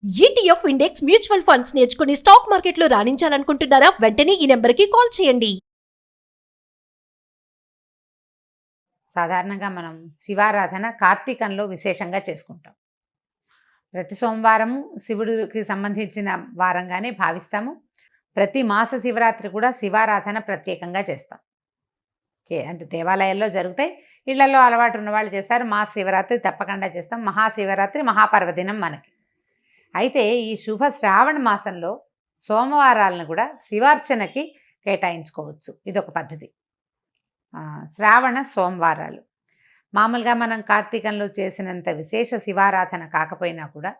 ETF index mutual funds నేర్చుకుని stock మార్కెట్లో రాణించాలనుకుంటున్నారా? వెంటనే ఈ నెంబర్కి కాల్ చేయండి. సాధారణంగా మనం శివారాధన కార్తీకంలో విశేషంగా చేసుకుంటాం. ప్రతి సోమవారము శివుడికి సంబంధించిన వారంగానే భావిస్తాము. ప్రతి మాస శివరాత్రి కూడా శివారాధన ప్రత్యేకంగా చేస్తాం. అంటే దేవాలయాల్లో జరుగుతాయి, ఇళ్లలో అలవాటు ఉన్న వాళ్ళు చేస్తారు. మాస శివరాత్రి తప్పకుండా చేస్తాం. మహాశివరాత్రి మహాపర్వదినం మనకి. అయితే ఈ శుభ శ్రావణ మాసంలో సోమవారాలను కూడా శివార్చనకి కేటాయించుకోవచ్చు. ఇదొక పద్ధతి. శ్రావణ సోమవారాలు మామూలుగా మనం కార్తీకంలో చేసినంత విశేష శివారాధన కాకపోయినా కూడా,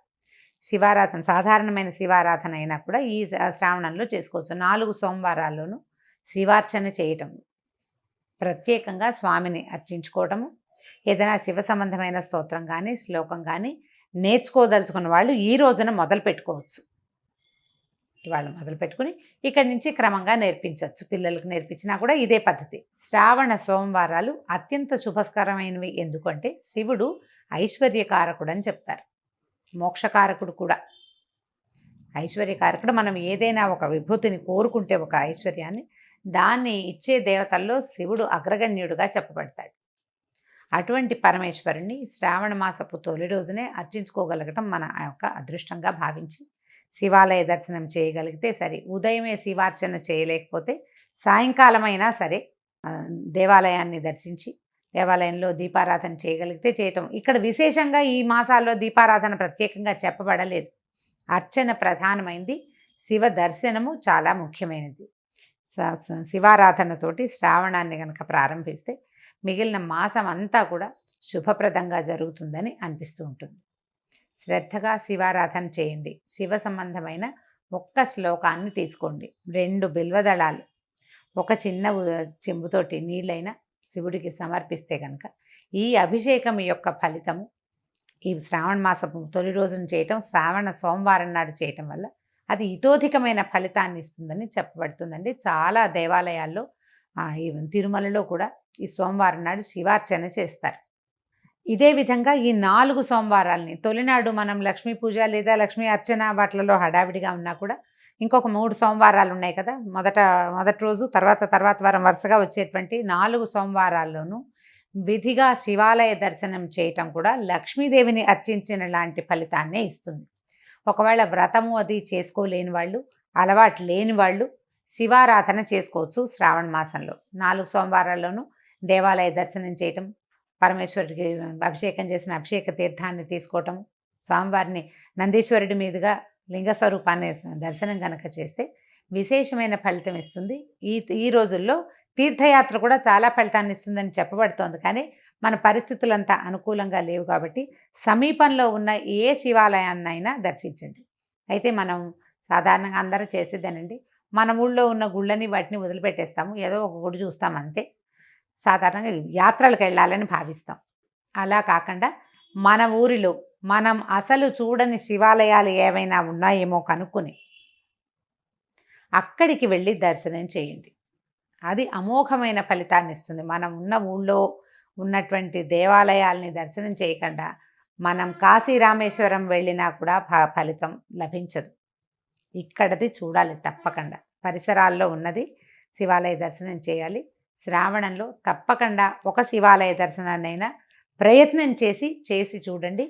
శివారాధన సాధారణమైన శివారాధన అయినా కూడా ఈ శ్రావణంలో చేసుకోవచ్చు. 4 సోమవారాల్లోనూ శివార్చన చేయటం, ప్రత్యేకంగా స్వామిని అర్చించుకోవటము, ఏదైనా శివ సంబంధమైన స్తోత్రం కానీ శ్లోకం కానీ నేర్చుకోదలుచుకున్న వాళ్ళు ఈ రోజున మొదలు పెట్టుకోవచ్చు. ఇవాళ మొదలు పెట్టుకుని ఇక్కడి నుంచి క్రమంగా నేర్పించవచ్చు. పిల్లలకు నేర్పించినా కూడా ఇదే పద్ధతి. శ్రావణ సోమవారాలు అత్యంత శుభస్కరమైనవి. ఎందుకంటే శివుడు ఐశ్వర్యకారకుడు అని చెప్తారు, మోక్షకారకుడు కూడా. ఐశ్వర్యకారకుడు. మనం ఏదైనా ఒక విభూతిని కోరుకుంటే, ఒక ఐశ్వర్యాన్ని, దాన్ని ఇచ్చే దేవతల్లో శివుడు అగ్రగణ్యుడుగా చెప్పబడతాడు. అటువంటి పరమేశ్వరుణ్ణి శ్రావణ మాసపు తొలి రోజునే అర్చించుకోగలగటం మన యొక్క అదృష్టంగా భావించి శివాలయ దర్శనం చేయగలిగితే సరే. ఉదయమే శివార్చన చేయలేకపోతే సాయంకాలమైనా సరే దేవాలయాన్ని దర్శించి దేవాలయంలో దీపారాధన చేయగలిగితే చేయటం. ఇక్కడ విశేషంగా ఈ మాసాల్లో దీపారాధన ప్రత్యేకంగా చెప్పబడలేదు. అర్చన ప్రధానమైంది, శివ దర్శనము చాలా ముఖ్యమైనది. శివారాధనతోటి శ్రావణాన్ని కనుక ప్రారంభిస్తే మిగిలిన మాసం అంతా కూడా శుభప్రదంగా జరుగుతుందని అనిపిస్తూ ఉంటుంది. శ్రద్ధగా శివారాధన చేయండి. శివ సంబంధమైన ఒక్క శ్లోకాన్ని తీసుకోండి. 2 బిల్వదళాలు, ఒక చిన్న చెంబుతోటి నీళ్ళైనా శివుడికి సమర్పిస్తే కనుక ఈ అభిషేకం యొక్క ఫలితము ఈ శ్రావణ మాసపు తొలి రోజున చేయటం, శ్రావణ సోమవారం నాడు చేయటం వల్ల అది ఇతోధికమైన ఫలితాన్ని ఇస్తుందని చెప్పబడుతుందండి. చాలా దేవాలయాల్లో, ఈ తిరుమలలో కూడా ఈ సోమవారం నాడు శివార్చన చేస్తారు. ఇదే విధంగా ఈ 4 సోమవారాలని తొలినాడు మనం లక్ష్మీ పూజ లేదా లక్ష్మీ అర్చన వాటిలలో హడావిడిగా ఉన్నా కూడా ఇంకొక 3 సోమవారాలు ఉన్నాయి కదా. మొదటి రోజు, తర్వాత వారం వరుసగా వచ్చేటువంటి 4 సోమవారాల్లోనూ విధిగా శివాలయ దర్శనం చేయటం కూడా లక్ష్మీదేవిని అర్చించిన లాంటి ఫలితాన్నే ఇస్తుంది. ఒకవేళ వ్రతము అది చేసుకోలేని వాళ్ళు, అలవాటు లేని వాళ్ళు శివారాధన చేసుకోవచ్చు. శ్రావణ మాసంలో 4 సోమవారాల్లోనూ దేవాలయ దర్శనం చేయటం, పరమేశ్వరుడికి అభిషేకం చేసిన అభిషేక తీర్థాన్ని తీసుకోవటం, స్వామివారిని నందీశ్వరుడి మీదుగా లింగ స్వరూపాన్ని దర్శనం కనుక చేస్తే విశేషమైన ఫలితం ఇస్తుంది. ఈ రోజుల్లో తీర్థయాత్ర కూడా చాలా ఫలితాన్ని ఇస్తుందని చెప్పబడుతోంది. కానీ మన పరిస్థితులంతా అనుకూలంగా లేవు కాబట్టి సమీపంలో ఉన్న ఏ శివాలయాన్నైనా దర్శించండి. అయితే మనం సాధారణంగా అందరూ చేసేదేనండి, మన ఊళ్ళో ఉన్న గుళ్ళని వాటిని వదిలిపెట్టేస్తాము, ఏదో ఒక గుడి చూస్తాం అంతే. సాధారణంగా యాత్రలకు వెళ్ళాలని భావిస్తాం. అలా కాకుండా మన ఊరిలో మనం అసలు చూడని శివాలయాలు ఏవైనా ఉన్నాయేమో కనుక్కొని అక్కడికి వెళ్ళి దర్శనం చేయండి. అది అమోఘమైన ఫలితాన్ని ఇస్తుంది. మనం ఉన్న ఊళ్ళో ఉన్నటువంటి దేవాలయాల్ని దర్శనం చేయకుండా మనం కాశీ రామేశ్వరం వెళ్ళినా కూడా ఫలితం లభించదు. ఇక్కడది చూడాలి తప్పకుండా. పరిసరాల్లో ఉన్నది శివాలయ దర్శనం చేయాలి. శ్రావణంలో తప్పకుండా ఒక శివాలయ దర్శనాన్నైనా ప్రయత్నం చేసి చూడండి.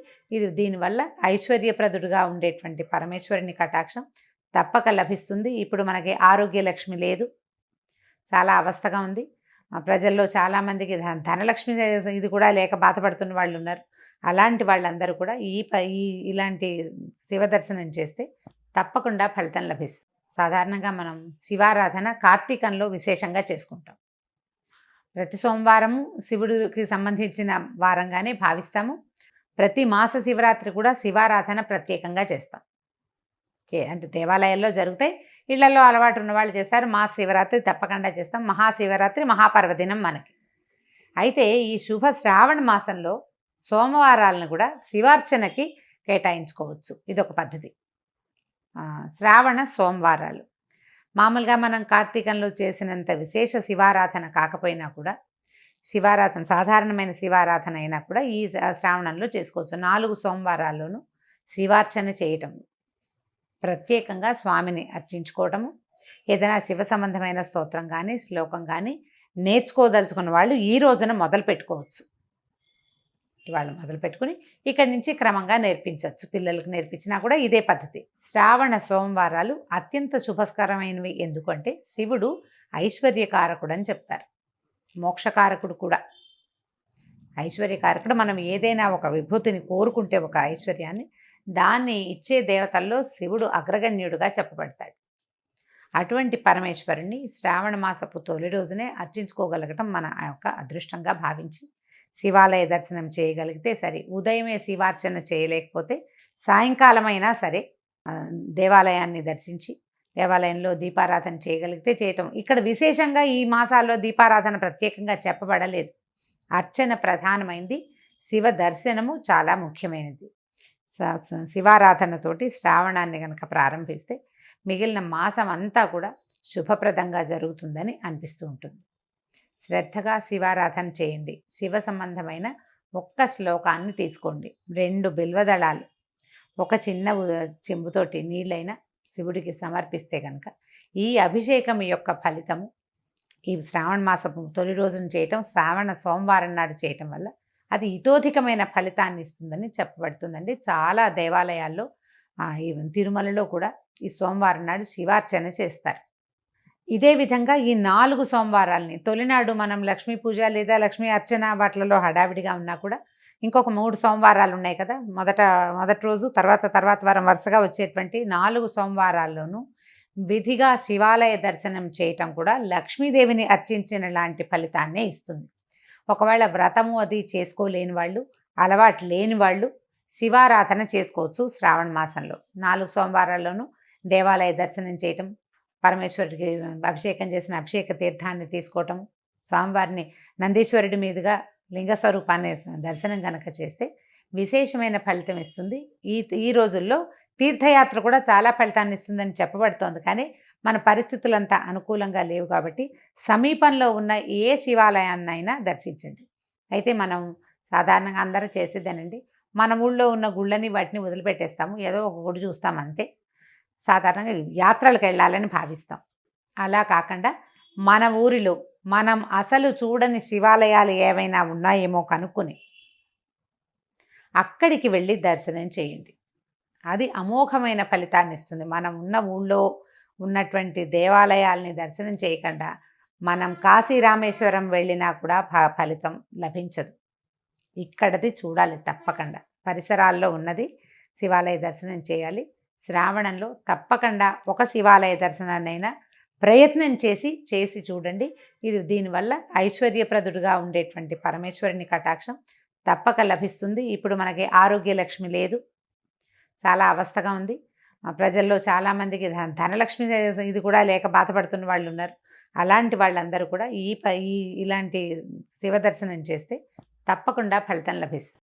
దీనివల్ల ఐశ్వర్యప్రదుడుగా ఉండేటువంటి పరమేశ్వరుని కటాక్షం తప్పక లభిస్తుంది. ఇప్పుడు మనకి ఆరోగ్యలక్ష్మి లేదు, చాలా అవస్థగా ఉంది. ప్రజల్లో చాలామందికి ధనలక్ష్మి ఇది కూడా లేక బాధపడుతున్న వాళ్ళు ఉన్నారు. అలాంటి వాళ్ళందరూ కూడా ఇలాంటి శివ దర్శనం చేస్తే తప్పకుండా ఫలితం లభిస్తుంది. సాధారణంగా మనం శివారాధన కార్తీకంలో విశేషంగా చేసుకుంటాం. ప్రతి సోమవారము శివుడికి సంబంధించిన వారంగానే భావిస్తాము. ప్రతి మాస శివరాత్రి కూడా శివారాధన ప్రత్యేకంగా చేస్తాం. అంటే దేవాలయాల్లో జరుగుతాయి, ఇళ్లలో అలవాటు ఉన్న వాళ్ళు చేస్తారు. మాస శివరాత్రి తప్పకుండా చేస్తాం. మహాశివరాత్రి మహాపర్వదినం మనకి. అయితే ఈ శుభ శ్రావణ మాసంలో సోమవారాలను కూడా శివార్చనకి కేటాయించుకోవచ్చు. ఇదొక పద్ధతి. శ్రావణ సోమవారాలు మామూలుగా మనం కార్తీకంలో చేసినంత విశేష శివారాధన కాకపోయినా కూడా, శివారాధన సాధారణమైన శివారాధన అయినా కూడా ఈ శ్రావణంలో చేసుకోవచ్చు. 4 సోమవారాల్లోనూ శివార్చన చేయటం, ప్రత్యేకంగా స్వామిని అర్చించుకోవటము, ఏదైనా శివ సంబంధమైన స్తోత్రం కానీ శ్లోకం కానీ నేర్చుకోదలుచుకున్న వాళ్ళు ఈ రోజున మొదలు పెట్టుకోవచ్చు. ఇవాళ మొదలు పెట్టుకుని ఇక్కడి నుంచి క్రమంగా నేర్పించవచ్చు. పిల్లలకు నేర్పించినా కూడా ఇదే పద్ధతి. శ్రావణ సోమవారాలు అత్యంత శుభస్కరమైనవి. ఎందుకంటే శివుడు ఐశ్వర్యకారకుడు అని చెప్తారు, మోక్షకారకుడు కూడా. ఐశ్వర్యకారకుడు. మనం ఏదైనా ఒక విభూతిని కోరుకుంటే, ఒక ఐశ్వర్యాన్ని, దాన్ని ఇచ్చే దేవతల్లో శివుడు అగ్రగణ్యుడుగా చెప్పబడతాడు. అటువంటి పరమేశ్వరుణ్ణి శ్రావణ మాసపు తొలి రోజునే అర్చించుకోగలగటం మన యొక్క అదృష్టంగా భావించి శివాలయ దర్శనం చేయగలిగితే సరే. ఉదయమే శివార్చన చేయలేకపోతే సాయంకాలమైనా సరే దేవాలయాన్ని దర్శించి దేవాలయంలో దీపారాధన చేయగలిగితే చేయటం. ఇక్కడ విశేషంగా ఈ మాసాల్లో దీపారాధన ప్రత్యేకంగా చెప్పబడలేదు. అర్చన ప్రధానమైంది, శివ దర్శనము చాలా ముఖ్యమైనది. శివారాధనతోటి శ్రావణాన్ని కనుక ప్రారంభిస్తే మిగిలిన మాసం అంతా కూడా శుభప్రదంగా జరుగుతుందని అనిపిస్తూ ఉంటుంది. శ్రద్ధగా శివారాధన చేయండి. శివ సంబంధమైన ఒక్క శ్లోకాన్ని తీసుకోండి. 2 బిల్వదళాలు ఒక చిన్న చెంబుతోటి నీళ్ళైనా శివుడికి సమర్పిస్తే కనుక ఈ అభిషేకం యొక్క ఫలితము ఈ శ్రావణ మాసపు తొలి రోజున చేయటం, శ్రావణ సోమవారం నాడు చేయటం వల్ల అది ఇతోధికమైన ఫలితాన్ని ఇస్తుందని చెప్పబడుతుందండి. చాలా దేవాలయాల్లో ఈ తిరుమలలో కూడా ఈ సోమవారం నాడు శివార్చన చేస్తారు. ఇదే విధంగా ఈ 4 సోమవారాలని తొలినాడు మనం లక్ష్మీ పూజ లేదా లక్ష్మీ అర్చన వాటిలలో హడావిడిగా ఉన్నా కూడా ఇంకొక 3 సోమవారాలు ఉన్నాయి కదా. మొదటి రోజు తర్వాత వారం వరుసగా వచ్చేటువంటి 4 సోమవారాల్లోనూ విధిగా శివాలయ దర్శనం చేయటం కూడా లక్ష్మీదేవిని అర్చించిన లాంటి ఫలితాన్నే ఇస్తుంది. ఒకవేళ వ్రతము అది చేసుకోలేని వాళ్ళు, అలవాటు లేని వాళ్ళు శివారాధన చేసుకోవచ్చు. శ్రావణ మాసంలో 4 సోమవారాల్లోనూ దేవాలయ దర్శనం చేయటం, పరమేశ్వరుడికి అభిషేకం చేసిన అభిషేక తీర్థాన్ని తీసుకోవటం, స్వామివారిని నందీశ్వరుడి మీదుగా లింగ స్వరూపాన్ని దర్శనం కనుక చేస్తే విశేషమైన ఫలితం ఇస్తుంది. ఈ రోజుల్లో తీర్థయాత్ర కూడా చాలా ఫలితాన్ని ఇస్తుందని చెప్పబడుతోంది. కానీ మన పరిస్థితులంతా అనుకూలంగా లేవు కాబట్టి సమీపంలో ఉన్న ఏ శివాలయాన్నైనా దర్శించండి. అయితే మనం సాధారణంగా అందరూ చేసేదేనండి, మన ఊళ్ళో ఉన్న గుళ్ళని వాటిని వదిలిపెట్టేస్తాము, ఏదో ఒక గుడి చూస్తాం అంతే. సాధారణంగా యాత్రలకు వెళ్ళాలని భావిస్తాం. అలా కాకుండా మన ఊరిలో మనం అసలు చూడని శివాలయాలు ఏవైనా ఉన్నాయేమో కనుక్కొని అక్కడికి వెళ్ళి దర్శనం చేయండి. అది అమోఘమైన ఫలితాన్ని ఇస్తుంది. మనం ఉన్న ఊళ్ళో ఉన్నటువంటి దేవాలయాల్ని దర్శనం చేయకుండా మనం కాశీ రామేశ్వరం వెళ్ళినా కూడా ఫలితం లభించదు. ఇక్కడది చూడాలి తప్పకుండా. పరిసరాల్లో ఉన్నది శివాలయ దర్శనం చేయాలి. శ్రావణంలో తప్పకుండా ఒక శివాలయ దర్శనాన్నైనా ప్రయత్నం చేసి చూడండి. దీనివల్ల ఐశ్వర్యప్రదుడుగా ఉండేటువంటి పరమేశ్వరుని కటాక్షం తప్పక లభిస్తుంది. ఇప్పుడు మనకి ఆరోగ్య లక్ష్మి లేదు, చాలా అవస్థగా ఉంది. ప్రజల్లో చాలామందికి ధనలక్ష్మి ఇది కూడా లేక బాధపడుతున్న వాళ్ళు ఉన్నారు. అలాంటి వాళ్ళందరూ కూడా ఇలాంటి శివ దర్శనం చేస్తే తప్పకుండా ఫలితం లభిస్తుంది.